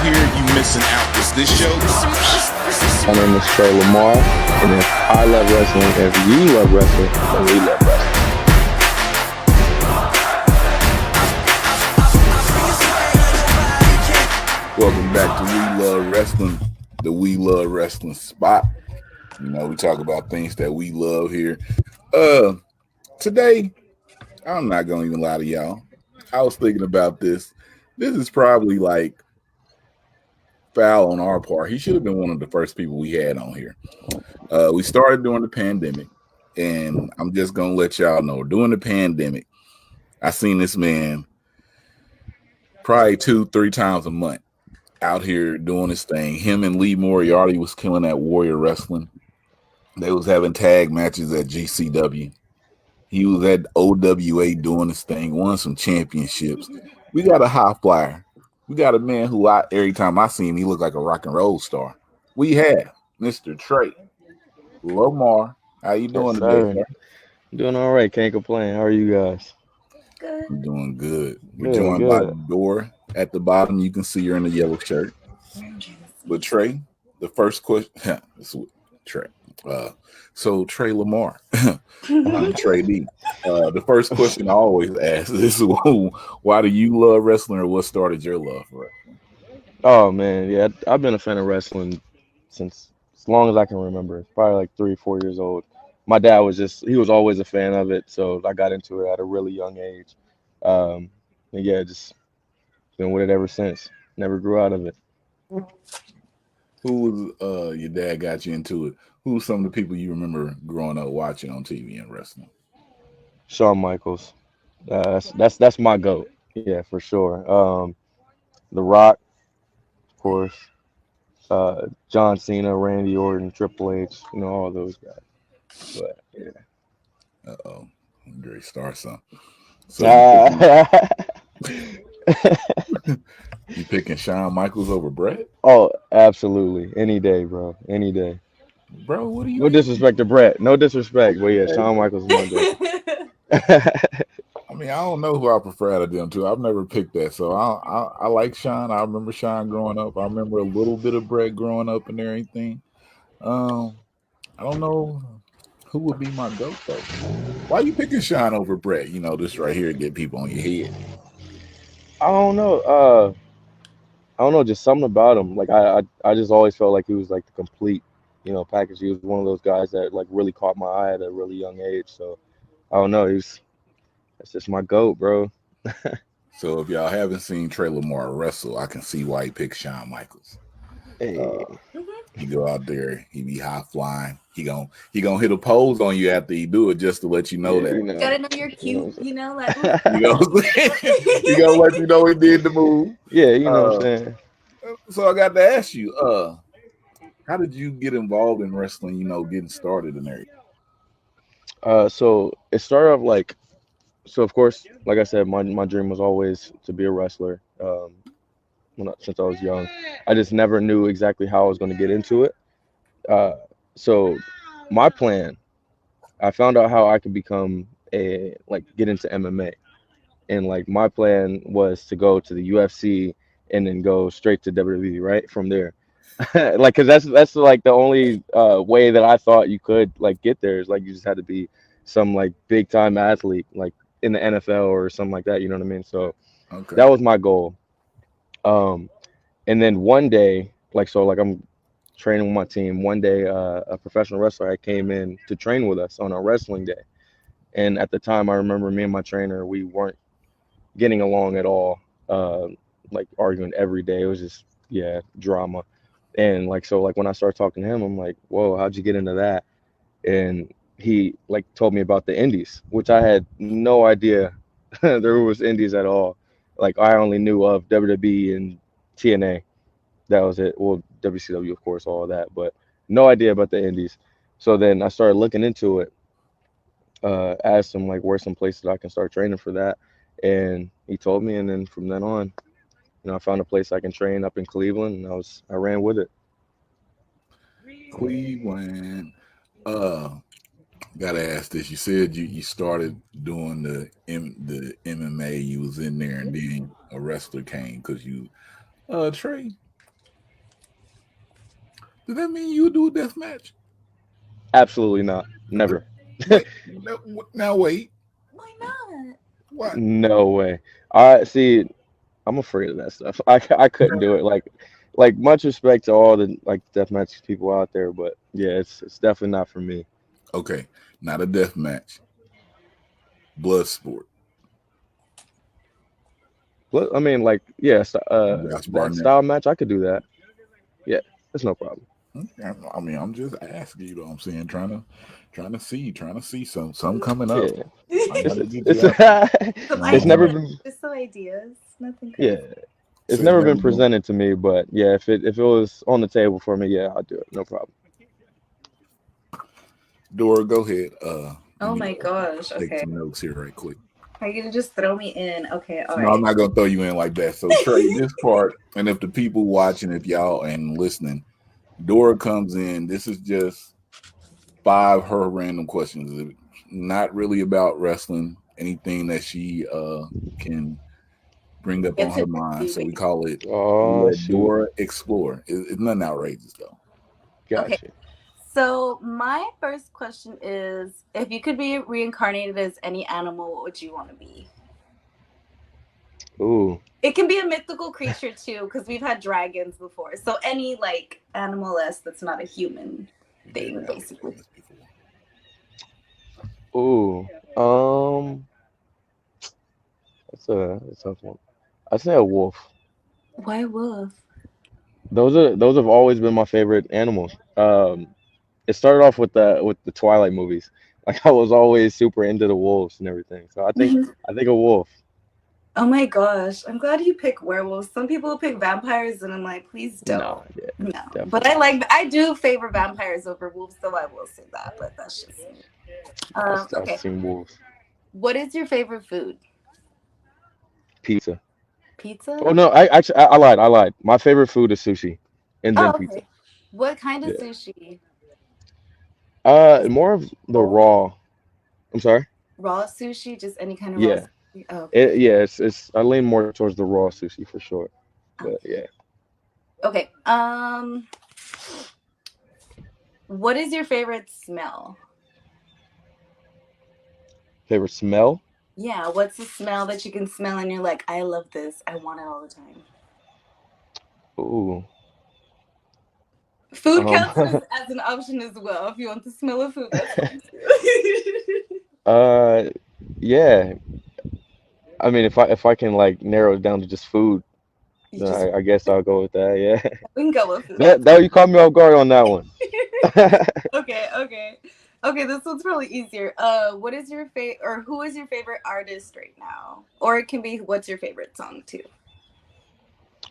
here, you missing out. Cause this show. My name is Tre Lamar, and if I love wrestling, if you love wrestling, then we love wrestling. Welcome back to We Love Wrestling, the We Love Wrestling spot. You know, we talk about things that we love here. Today, I'm not going to even lie to y'all. I was thinking about this. This is probably like foul on our part. He should have been one of the first people we had on here. We started during the pandemic, and I'm just going to let y'all know, during the pandemic, I seen this man probably 2-3 times a month out here doing his thing. Him and Lee Moriarty was killing that Warrior Wrestling. They was having tag matches at GCW. He was at OWA doing his thing, won some championships. We got a high flyer. We got a man who every time I see him, he look like a rock and roll star. We have Mr. Tre Lamar. How you doing today, sir? Doing all right. Can't complain. How are you guys? Good. I'm doing good. We're Good, joined good. by the door at the bottom. You can see her in the yellow shirt. But Tre, the first question, this is Tre. So Tre Lamar, I'm Tre D. The first question I always ask is, why do you love wrestling, or what started your love for wrestling? Oh man, yeah, I've been a fan of wrestling since as long as I can remember. Probably like 3, 4 years old. My dad he was always a fan of it, so I got into it at a really young age. And yeah, just been with it ever since. Never grew out of it. Who was your dad got you into it? Who's some of the people you remember growing up watching on TV and wrestling? Shawn Michaels. That's my goat. Yeah, for sure. The Rock, of course. John Cena, Randy Orton, Triple H. You know, all those guys. But yeah. Great star, son. So you picking Shawn Michaels over Bret? Oh, absolutely. Any day, bro. Any day. Bro, what do you No mean? disrespect to Bret. No disrespect. But yeah, Shawn Michaels is my goat. I mean, I don't know who I prefer out of them two. I've never picked that. So I like Shawn. I remember Shawn growing up. I remember a little bit of Bret growing up and everything. I don't know who would be my goat though. Why you picking Shawn over Bret? You know, this right here get people on your head. I don't know. I don't know. Just something about him. Like I just always felt like he was like the complete, package. He was one of those guys that like really caught my eye at a really young age. So I don't know. That's just my goat, bro. So if y'all haven't seen Tre Lamar wrestle, I can see why he picked Shawn Michaels. Hey. He go out there, he be high flying. He gonna hit a pose on you after he do it just to let you know that. Gotta know you're cute, like you know what I'm saying? He gonna let you know he did the move. Yeah, you know what I'm saying. So I got to ask you, how did you get involved in wrestling? Getting started in there. So it started off so of course, like I said, my dream was always to be a wrestler. Since I was young, I just never knew exactly how I was going to get into it. So my plan, I found out how I could become get into MMA, and like my plan was to go to the UFC and then go straight to WWE right from there. Like, cause that's like the only way that I thought you could like get there is like you just had to be some like big time athlete like in the NFL or something like that. You know what I mean? So that was my goal. And then one day, I'm training with my team. One day, a professional wrestler came in to train with us on a wrestling day. And at the time, I remember me and my trainer, we weren't getting along at all, like arguing every day. It was just, drama. And when I started talking to him, I'm like, whoa, how'd you get into that? And he like told me about the indies, which I had no idea there was indies at all. Like I only knew of WWE and TNA. That was it. Well, WCW, of course, all of that, but no idea about the indies. So then I started looking into it, asked him like where's some places I can start training for that. And he told me, and then from then on, I found a place I can train up in Cleveland, and I ran with it. Cleveland. Gotta ask this. You said you started doing the MMA. You was in there, and then a wrestler came because you. Tre, Does that mean you would do a death match? Absolutely not. Never. Wait, now wait. Why not? What? No way. I see. I'm afraid of that stuff. I couldn't do it. Like much respect to all the like deathmatch people out there, but yeah, it's definitely not for me. Okay, not a death match. Blood sport. But, I mean, like yeah, Josh that Barnett. style match I could do that. Yeah, it's no problem. I mean, I'm just asking. You know what I'm saying? Trying to see some coming up. Yeah, I'm it's trying to it's get it's, you out. Some it's never ideas. been Just some ideas. Nothing yeah, crazy. it's So never been never. presented to me, but yeah, if it was on the table for me, yeah, I'll do it. No problem. Dora, go ahead. Oh Let me my gosh. take Okay. some notes here right quick. Are you gonna just throw me in? Okay. All No, I'm right. not gonna throw you in like that. So Trey, this part, and if the people watching, if y'all and listening, Dora comes in. This is just 5 her random questions. Not really about wrestling. Anything that she can bring up on Get to her mind. So we receiving. call it. We Oh let shoot, Dora explore. It's nothing outrageous though. Okay. gotcha. So my first question is, if you could be reincarnated as any animal, what would you want to be? Ooh, It can be a mythical creature too, because we've had dragons before. So any like animal-esque that's not a human Yeah, thing, we done basically. this before. ooh, that's a tough one. I say a wolf. Why wolf? Those have always been my favorite animals. It started off with the Twilight movies. Like I was always super into the wolves and everything. So I think a wolf. Oh my gosh. I'm glad you pick werewolves. Some people pick vampires and I'm like, please Nah, don't. yeah, No. But definitely not. I do favor vampires over wolves, so I will say that, but that's just me. I've Okay. seen wolves. What is your favorite food? Pizza. Pizza? Oh no, I lied. I lied. My favorite food is sushi, and then Oh, pizza. okay. What kind of Yeah. sushi? More of the Roll? raw. I'm sorry. Raw sushi? Just any kind of raw Yeah. sushi? Oh, okay. Yeah. It's I lean more towards the raw sushi for sure. But Okay. yeah. Okay. What is your favorite smell? Favorite smell? Yeah, what's the smell that you can smell and you're like, I love this. I want it all the time. Ooh. Food Um. counts as an option as well. If you want the smell of food, that's fine too. uh. Yeah. I mean, if I can like narrow it down to just food, You then just I guess I'll go with that. Yeah. we can go with food. That you caught me off guard on that one. Okay, this one's probably easier. What is your favorite, or who is your favorite artist right now? Or it can be what's your favorite song too.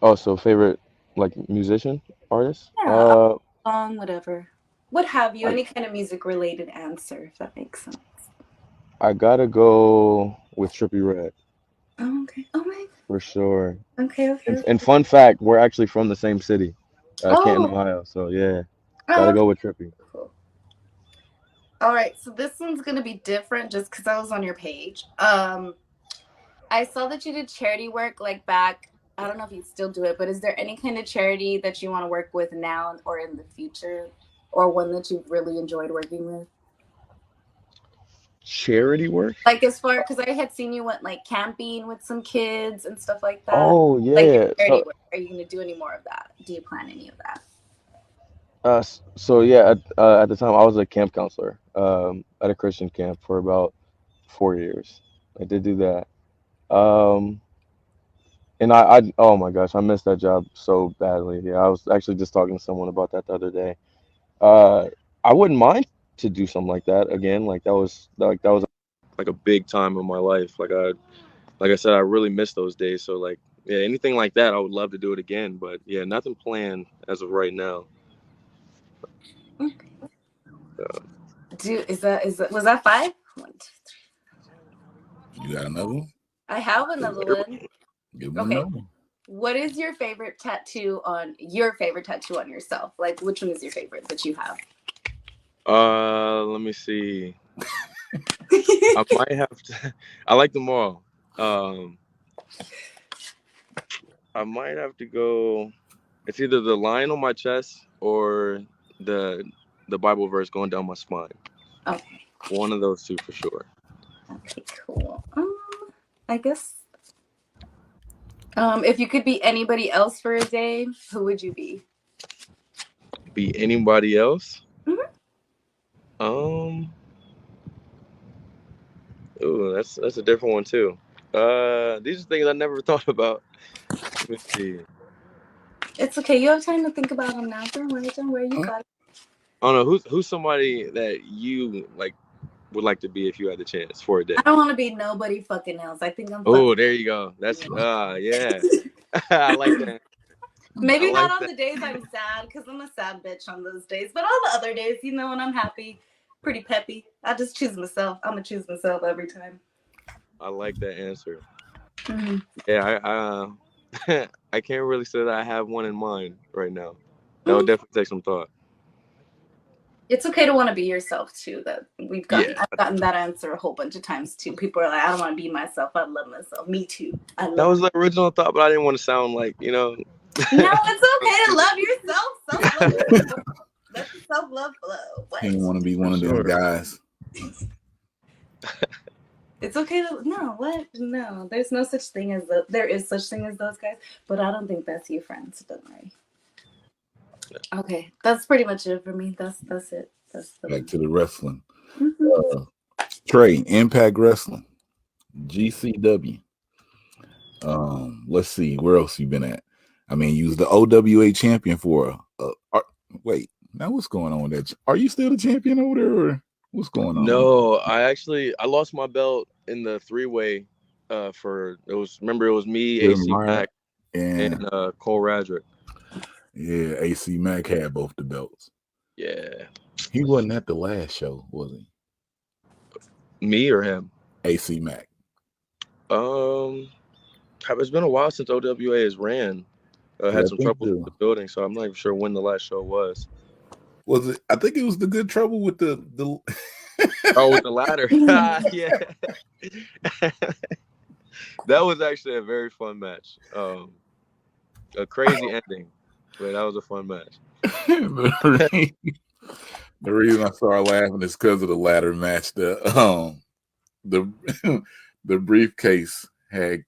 Oh, so favorite like musician, artist? Yeah, song, whatever. What have you? I Any kind of music related answer, if that makes sense. I gotta go with Trippie Redd Oh, okay. Oh my. for sure. Okay, okay, And okay. fun fact, we're actually from the same city, Canton, Oh, Ohio. So yeah, oh, gotta okay. go with Trippie. Cool. All right, so this one's gonna be different just because I was on your page. I saw that you did charity work like back. I don't know if you still do it, but is there any kind of charity that you want to work with now or in the future, or one that you've really enjoyed working with? Charity work? Like as far because I had seen you went like camping with some kids and stuff like that. Oh Like your yeah. charity work. Are you going to do any more of that? Do you plan any of that? So yeah, at the time I was a camp counselor at a Christian camp for about 4 years. I did do that. Um, and I oh my gosh, I missed that job so badly. Yeah, I was actually just talking to someone about that the other day. Uh, I wouldn't mind to do something like that again. That was like a big time in my life. Like I said, I really miss those days. So like yeah, anything like that, I would love to do it again. But yeah, nothing planned as of right now. Okay. Uh, Do is that was that five? One, two, You got another one? I have another one. Give them Okay. another one. What is your favorite tattoo on yourself? Like, which one is your favorite that you have? let me see. I might have to. I like them all. Um, I might have to go. It's either the lion on my chest or the Bible verse going down my spine. Okay. One of those two for sure. Okay, cool. I guess if you could be anybody else for a day, who would you be? Be anybody else? Mm-hmm. Ooh, that's a different one too. These are things I never thought about. Let me see. It's okay. You have time to think about them now. Don't worry. You got it. I don't know who's somebody that you like would like to be if you had the chance for a day. I don't want to be nobody fucking else. I think I'm. Oh, there you go. That's yeah. I like that. Maybe I not like on that. the days I'm sad, because I'm a sad bitch on those days. But all the other days, when I'm happy, pretty peppy, I just choose myself. I'm gonna choose myself every time. I like that answer. Mm-hmm. Yeah, I can't really say that I have one in mind right now. That would definitely take some thought. It's okay to want to be yourself too. That I've gotten that answer a whole bunch of times too. People are like, I don't want to be myself. I love myself. Me too. That was the original thought, but I didn't want to sound like, No, it's okay to love yourself. Self-love. Let the self-love flow. He didn't want to be one of them guys. It's okay to no. There's no such thing as there is such thing as those guys, but I don't think that's you, friends. Don't worry. Okay, that's pretty much it for me. That's it. Back to the wrestling. Trey, Impact Wrestling, GCW. Let's see, where else you been at? I mean, you was the OWA champion for wait, now what's going on with that? Are you still the champion over there, or what's going on? No, I lost my belt in the 3-way. It was me, AC Mack, and Cole Radrick. Yeah, AC Mack had both the belts. Yeah, he wasn't at the last show, was he? Me or him? AC Mack. It's been a while since OWA has ran. Had some trouble with the building, so I'm not even sure when the last show was. Was it? I think it was the Good Trouble with the with the ladder. Yeah. That was actually a very fun match. A crazy ending, but that was a fun match. The reason I started laughing is because of the ladder match. The briefcase had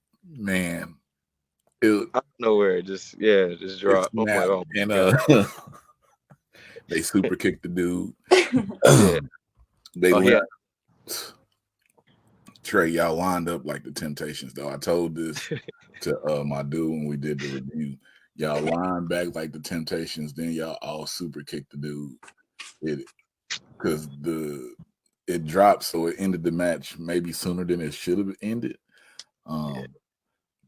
out of nowhere, just dropped. Oh my God. And they super kicked the dude. They Trey, y'all lined up like the Temptations, though. I told this to my dude when we did the review. Y'all lined back like the Temptations, then y'all all super kicked the dude. Because it dropped, so it ended the match maybe sooner than it should have ended.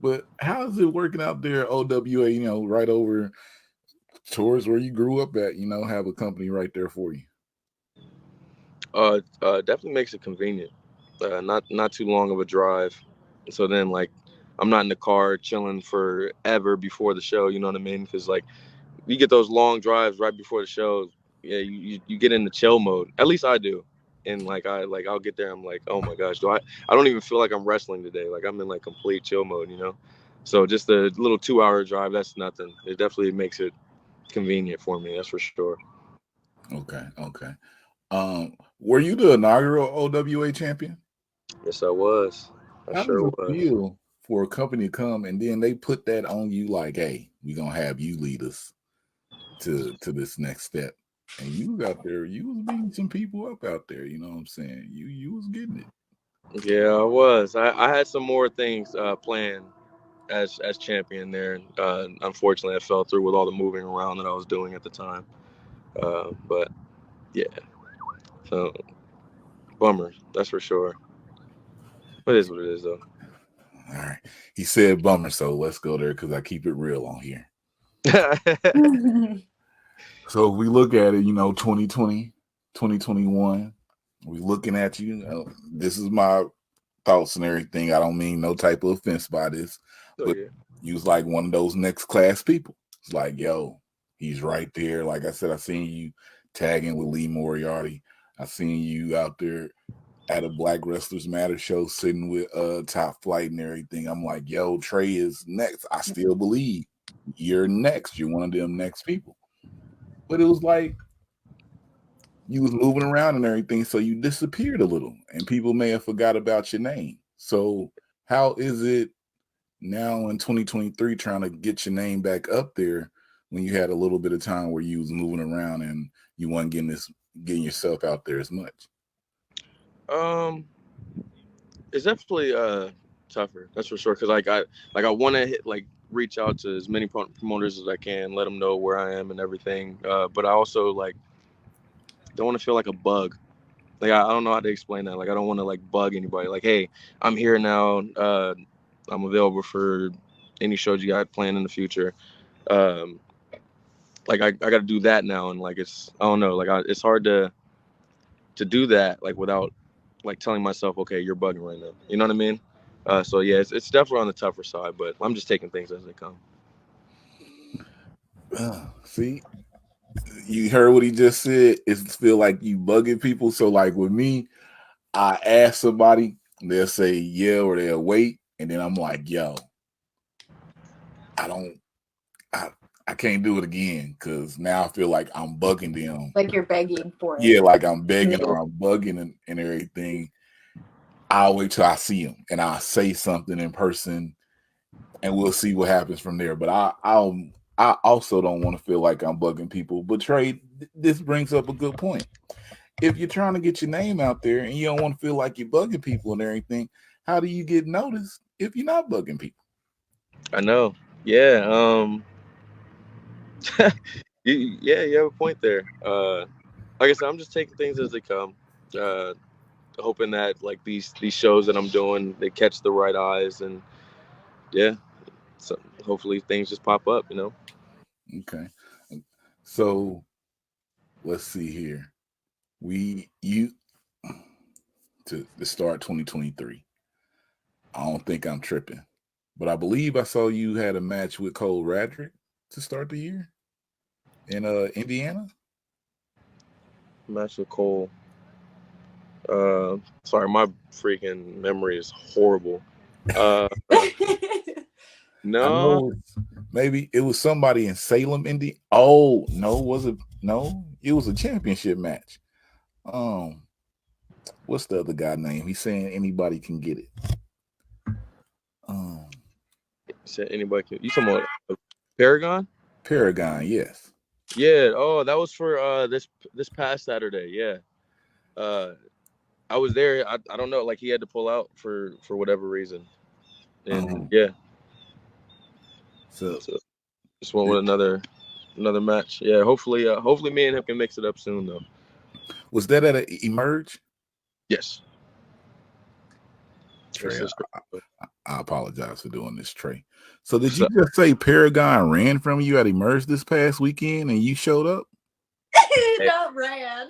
But how is it working out there, OWA, right over towards where you grew up at, have a company right there for you? Definitely makes it convenient. Not too long of a drive. So then, like, I'm not in the car chilling forever before the show, you know what I mean? Because, like, you get those long drives right before the show, yeah, you get into chill mode. At least I do. And, I'll get there, I'm like, oh my gosh, I don't even feel like I'm wrestling today. Like, I'm in, like, complete chill mode, So just a little 2-hour drive, that's nothing. It definitely makes it convenient for me, that's for sure. Okay. Were you the inaugural OWA champion? Yes, I was. How does it feel for a company to come and then they put that on you like, hey, we're going to have you lead us to this next step? And you was out there, you was beating some people up out there, you know what I'm saying? You was getting it. Yeah, I was. I had some more things planned as champion there. Unfortunately, I fell through with all the moving around that I was doing at the time. But yeah, so bummer, that's for sure. It is what it is, though. All right. He said bummer, so let's go there because I keep it real on here. So if we look at it, 2020, 2021, we're looking at you. This is my thoughts and everything. I don't mean no type of offense by this, but you was like one of those next class people. It's like, yo, he's right there. Like I said, I seen you tagging with Lee Moriarty. I seen you out there at a Black Wrestlers Matter show sitting with Top Flight and everything. I'm like, yo, Trey is next. I still believe you're next. You're one of them next people. But it was like you was moving around and everything, so you disappeared a little, and people may have forgot about your name. So how is it now in 2023 trying to get your name back up there when you had a little bit of time where you was moving around and you weren't getting yourself out there as much? It's definitely tougher. That's for sure. Cause I want to reach out to as many promoters as I can, let them know where I am and everything. But I also don't want to feel like a bug. Like I don't know how to explain that. Like I don't want to bug anybody. Like, hey, I'm here now. I'm available for any shows you got planned in the future. I got to do that now, and it's I don't know. It's hard to do that without telling myself, okay, you're bugging right now. You know what I mean? So yeah, it's definitely on the tougher side, but I'm just taking things as they come. See, you heard what he just said. It feel like you bugging people. So with me, I ask somebody, they'll say yeah or they'll wait, and then I'm like, yo, I can't do it again because now I feel like I'm bugging them. Like you're begging for it. Yeah, like I'm begging or I'm bugging and everything. I'll wait till I see them and I'll say something in person, and we'll see what happens from there. But I also don't want to feel like I'm bugging people. But Trey, this brings up a good point. If you're trying to get your name out there and you don't want to feel like you're bugging people and everything, how do you get noticed if you're not bugging people? I know. Yeah. You have a point there. Like I said, I'm just taking things as they come. Hoping that these shows that I'm doing, they catch the right eyes, and yeah, so hopefully things just pop up. Okay. So let's see here. To start 2023. I don't think I'm tripping, but I believe I saw you had a match with Cole Radrick to start the year in Indiana. Match with Cole. Sorry, my freaking memory is horrible. No, maybe it was somebody in Salem, Indiana. Oh no, was it? No, it was a championship match. What's the other guy name? He's saying anybody can get it. Said anybody can. You talking about Paragon? Paragon, yes. Yeah. Oh, that was for this past Saturday. Yeah. I was there. I don't know. He had to pull out for whatever reason, and yeah. So just went with another match. Yeah. Hopefully me and him can mix it up soon though. Was that at a Emerge? Yes. Trey, I apologize for doing this, Trey. So did you just say Paragon ran from you at Emerge this past weekend and you showed up? Not ran.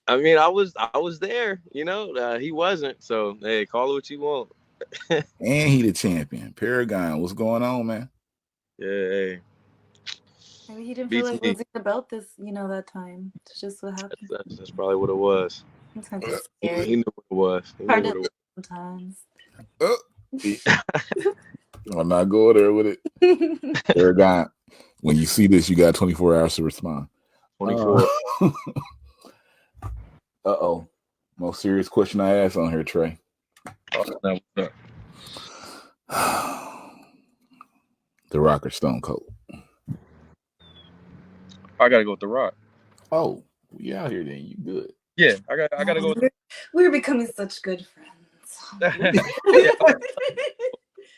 I mean, I was there, he wasn't. So, hey, call it what you want. And he the champion. Paragon, what's going on, man? Yeah, hey. Maybe he didn't feel like losing the belt that time. It's just what happened. That's probably what it was. Sometimes it's he knew what it was. Hard to live sometimes. I'm not going there with it. Paragon, when you see this, you got 24 hours to respond. 24. Uh-oh. Most serious question I asked on here, Trey. The Rock or Stone Cold? I gotta go with The Rock. Oh, we out here then. You good? Yeah, I gotta go. We're becoming such good friends.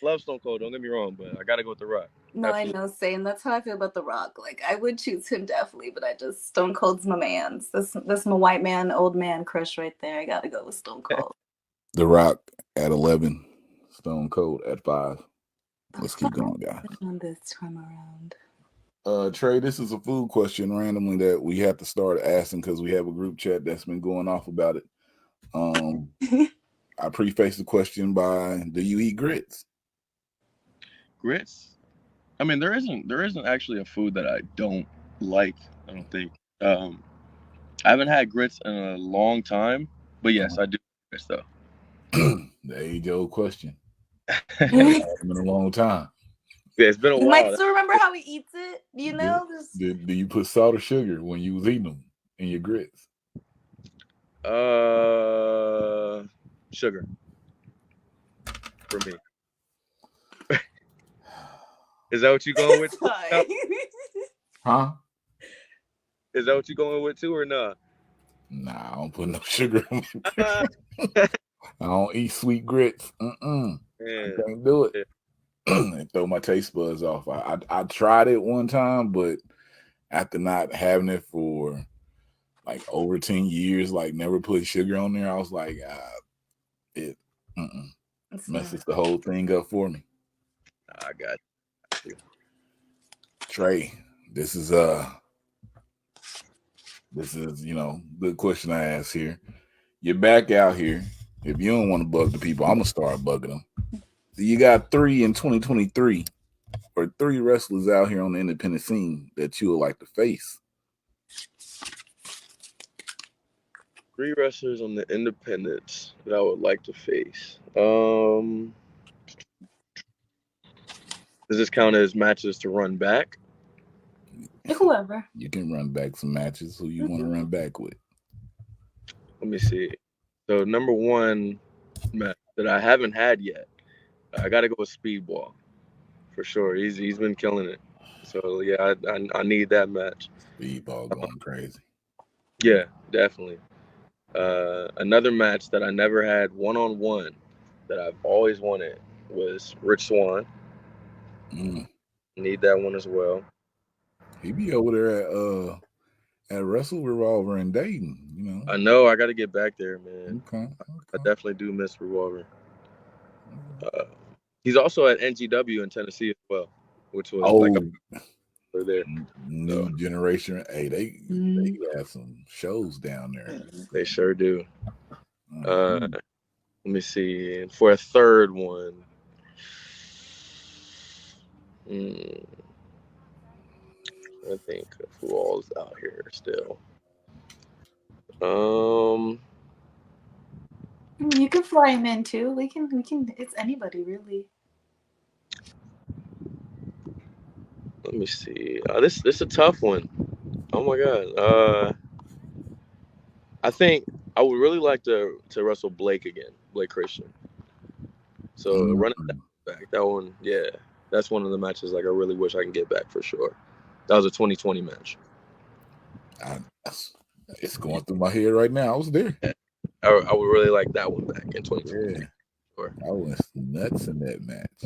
Love Stone Cold, don't get me wrong, but I gotta go with The Rock. No, absolutely. I know, same. That's how I feel about The Rock. I would choose him definitely, but Stone Cold's my man. That's my white man, old man crush right there. I gotta go with Stone Cold. The Rock at 11, Stone Cold at 5. Let's keep going, guys. On this time around. Trey, this is a food question randomly that we have to start asking because we have a group chat that's been going off about it. I preface the question by, do you eat grits? Grits? I mean, there isn't actually a food that I don't like, I don't think. I haven't had grits in a long time, but yes, I do grits though. The age-old question. In a long time. Yeah, it's been a while. You might still remember how he eats it. Do you put salt or sugar when you was eating them? in your grits? Sugar for me. Is that what you going with? Huh? Is that what you going with too, or not? Nah, I don't put no sugar in my grits. I don't eat sweet grits. I can't do it. And throw my taste buds off. I tried it one time, but after not having it for like over 10 years, like never put sugar on there, I was like, it messes the whole thing up for me. I got you. Trey, this is good question I asked here. You're back out here. If you don't want to bug the people, I'm gonna start bugging them. You got 3 in 2023, or 3 wrestlers out here on the independent scene that you would like to face. 3 wrestlers on the independents that I would like to face. Does this count as matches to run back? Whoever. You can run back some matches who you want to run back with. Let me see. So number 1 match that I haven't had yet, I got to go with Speedball for sure. He's been killing it. So yeah, I need that match. Speedball going crazy. Yeah, definitely. Another match that I never had one-on-one that I've always wanted was Rich Swann. Need that one as well. He be over there at Wrestle Revolver in Dayton, you know. I know. I got to get back there, man. Okay. I definitely do miss Revolver. He's also at NGW in Tennessee as well, which was there. New generation. Hey, they have some shows down there. They sure do. Let me see. For a third one, I think of who all's out here still. You can fly him in too. We can. It's anybody really. Let me see. This is a tough one. Oh my god. I think I would really like to wrestle Blake again, Blake Christian. So running that back, that one, yeah, that's one of the matches like I really wish I can get back for sure. That was a 2020 match. It's going through my head right now. I was there. I would really like that one back in 2020. Yeah. Sure. I went nuts in that match.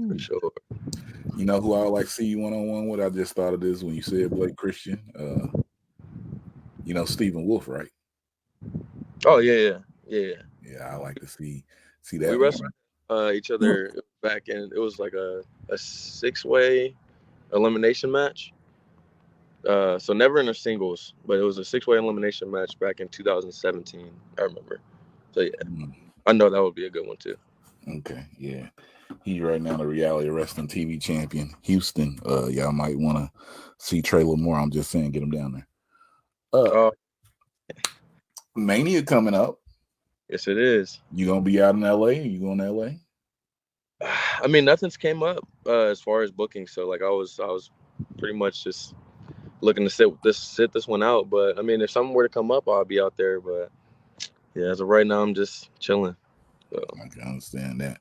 For sure. You know who I would like to see you one-on-one with? I just thought of this when you said Blake Christian. You know Stephen Wolf, right? Oh yeah. I like to see that. We wrestled each other back in. It was like a 6-way elimination match. So never in a singles, but it was a 6-way elimination match back in 2017. I remember. So yeah, I know that would be a good one too. Okay, yeah. He's right now the reality wrestling TV champion, Houston. Y'all might want to see Tre Lamar. I'm just saying, get him down there. Mania coming up. Yes, it is. You gonna be out in LA? Are you going to LA? I mean, nothing's came up as far as booking. So like I was pretty much just looking to sit this one out. But I mean, if something were to come up, I'll be out there. But yeah, as of right now, I'm just chilling. So. I can understand that.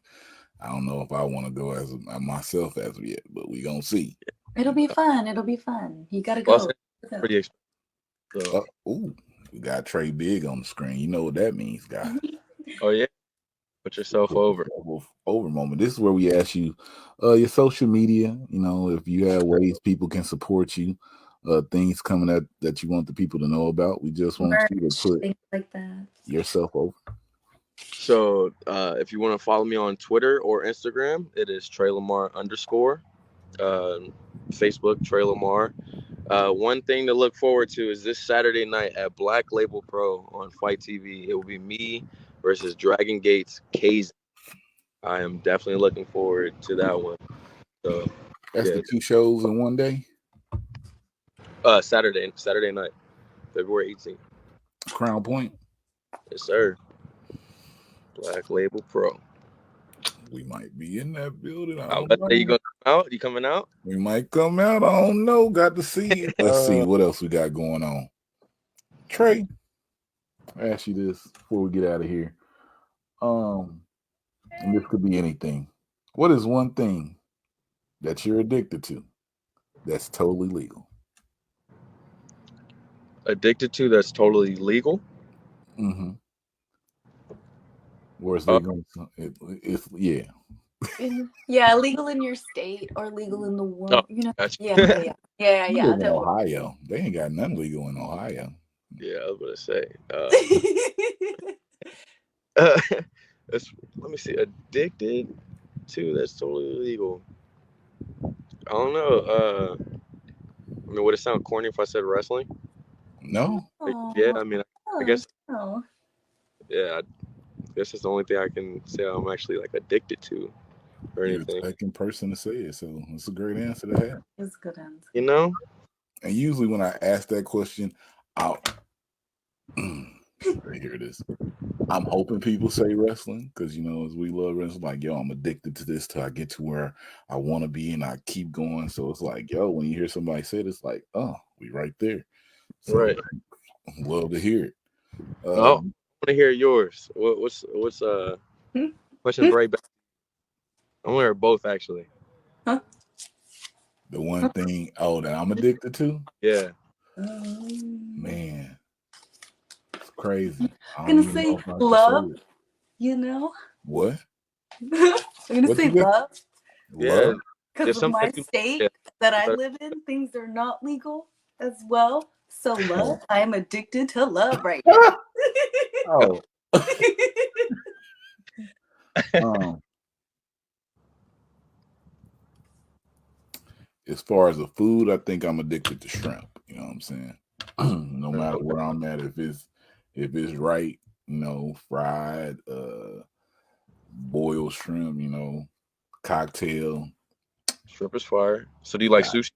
I don't know if I want to go as myself as of yet, but we gonna see. It'll be fun. You gotta go. Pretty expensive. So. We got Trey Big on the screen. You know what that means, guys. Oh yeah. Put yourself over. Over moment. This is where we ask you your social media. You know, if you have ways people can support you, things coming up that you want the people to know about. We just want you to put things like that. Yourself over. So if you want to follow me on Twitter or Instagram, it is Tre Lamar _. Facebook, Tre Lamar. One thing to look forward to is this Saturday night at Black Label Pro on Fight TV. It will be me versus Dragon Gate's KZ. I am definitely looking forward to that one. So that's the 2 shows in one day. Saturday night, February 18th. Crown Point. Yes, sir. Black Label Pro. We might be in that building. I bet you're gonna out? You coming out? We might come out. I don't know. Got to see. Let's see what else we got going on. Trey, I ask you this before we get out of here. And this could be anything. What is one thing that you're addicted to that's totally legal? Addicted to that's totally legal? Mm-hmm. Where's legal? It's yeah. Yeah, legal in your state or legal in the world. Oh, you know. gotcha. Yeah. I live in Ohio. They ain't got nothing legal in Ohio. Yeah, I was gonna say. Let me see. Addicted to that's totally illegal. I don't know. I mean, would it sound corny if I said wrestling? No. Yeah, I mean, I guess. No. Yeah, I guess that's the only thing I can say I'm actually like addicted to, or You're anything. the second person to say it, so it's a great answer to have. It's a good answer. You know. And usually when I ask that question, I'll here it is. I'm hoping people say wrestling because, you know, as we love wrestling, like, yo, I'm addicted to this till I get to where I want to be and I keep going. So it's like, yo, when you hear somebody say it, it's like, oh, we right there. So Right. love to hear it. I want to hear yours. What's question right back? I want to hear both actually. Huh? The one thing, that I'm addicted to? Yeah. Man. It's crazy. I'm gonna say love. You know? What? I'm gonna say love. Love? Because of my state that I live in, things are not legal as well. So love, I am addicted to love right now. Oh. As far as the food, I think I'm addicted to shrimp. You know what I'm saying? No matter where I'm at, if it's right, you know, fried, boiled shrimp, you know, cocktail. Shrimp is fire. So do you like sushi?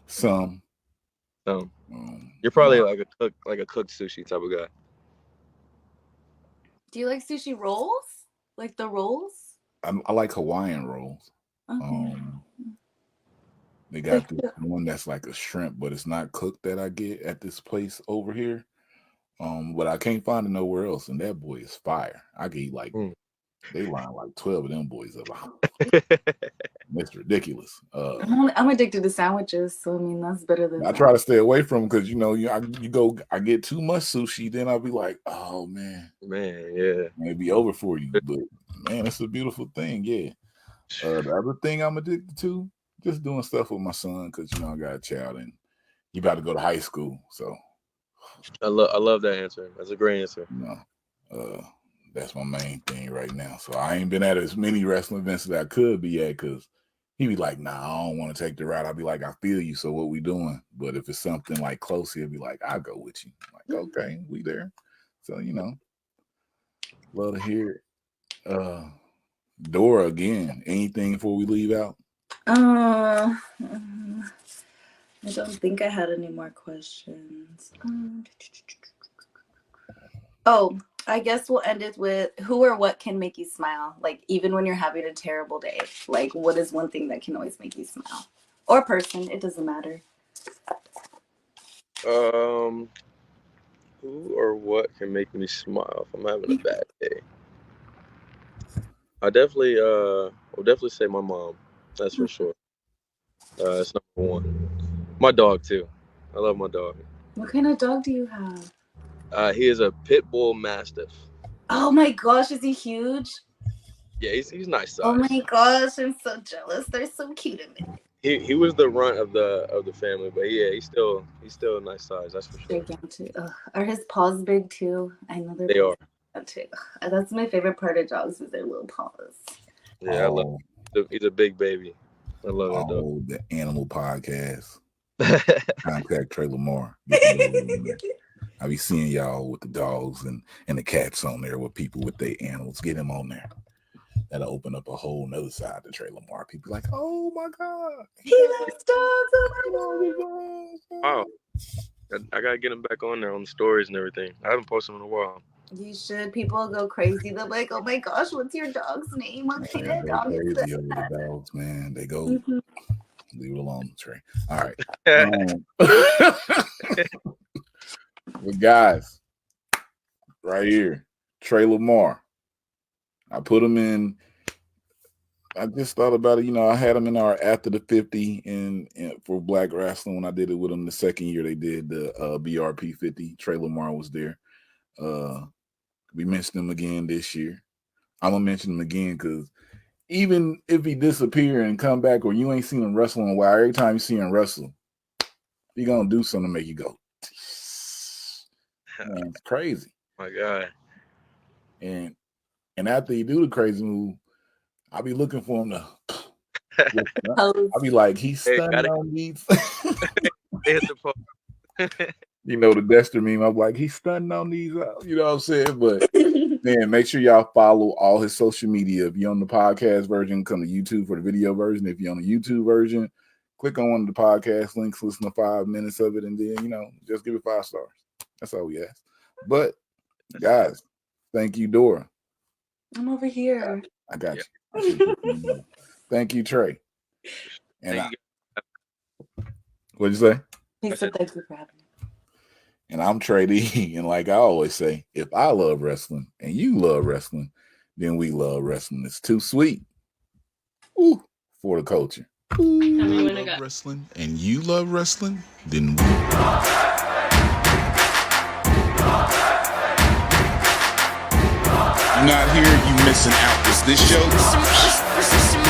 Some. You're probably like a cooked sushi type of guy. Do you like sushi rolls? Like the rolls? I like Hawaiian rolls. Okay. They got this one that's like a shrimp, but it's not cooked that I get at this place over here. But I can't find it nowhere else, and that boy is fire. I can eat like they line like 12 of them boys up. It's ridiculous. I'm addicted to sandwiches, so I mean that's better than. I try to stay away from because you know I get too much sushi, then I'll be like, oh man, yeah, it'll be over for you. But man, it's a beautiful thing, yeah. The other thing I'm addicted to, just doing stuff with my son because you know I got a child and he about to go to high school, so I love that answer. That's a great answer. You know, that's my main thing right now. So I ain't been at as many wrestling events as I could be at because he be like, nah, I don't want to take the route. I'll be like, I feel you. So what we doing? But if it's something like close, he'll be like, I'll go with you. I'm like, okay, we there. So, you know, love to hear it. Dora, again, anything before we leave out? I don't think I had any more questions. I guess we'll end it with who or what can make you smile? Like, even when you're having a terrible day, like, what is one thing that can always make you smile? Or person, it doesn't matter. Who or what can make me smile if I'm having a bad day? I definitely will definitely say my mom. That's for sure. That's number one. My dog too. I love my dog. What kind of dog do you have? He is a pit bull mastiff. Oh my gosh, is he huge? Yeah, he's nice size. Oh my gosh, I'm so jealous. They're so cute in there. He was the runt of the family, but yeah, he's still a nice size. That's for sure. Gigantic. Are his paws big too? I know they are. Too. That's my favorite part of dogs is their little paws. Yeah, I love him. He's a big baby. I love that dog. The Animal Podcast. Contact Tre Lamar. I be seeing y'all with the dogs and the cats on there with people with their animals. Get him on there. That'll open up a whole nother side to Tre Lamar. People like, oh my God. He loves dogs. Oh my God. I gotta get him back on there on the stories and everything. I haven't posted him in a while. You should. People go crazy. They're like, "Oh my gosh, what's your dog's name? What kind Man, of they dog is crazy over that?" the dogs, man. They go Mhm. leave it alone, Trey. All right. But guys, right here, Tre Lamar. I put him in. I just thought about it. You know, I had him in our after the 50 in for Black Wrestling when I did it with him the second year they did the BRP 50. Tre Lamar was there. We mentioned him again this year. I'm gonna mention him again because even if he disappear and come back, or you ain't seen him wrestle in a while, every time you see him wrestle, he gonna do something to make you go. Man, it's crazy. My God. And after he do the crazy move, I'll be looking for him to. I'll be like, he's stunning on these. Hit the post. You know, the Dexter meme. I'm like, he's stunning on these. You know what I'm saying? But man, make sure y'all follow all his social media. If you're on the podcast version, come to YouTube for the video version. If you're on the YouTube version, click on one of the podcast links, listen to 5 minutes of it, and then, you know, just give it 5 stars. That's all we ask. But guys, thank you, Dora. I'm over here. I got you. Thank you, Trey. And what'd you say? He said thank you for having me. And I'm Trey D. And like I always say, if I love wrestling and you love wrestling, then we love wrestling. It's too sweet. Ooh, for the culture. Ooh, I love wrestling and you love wrestling, then we. You're not here, you missing out. Is this show?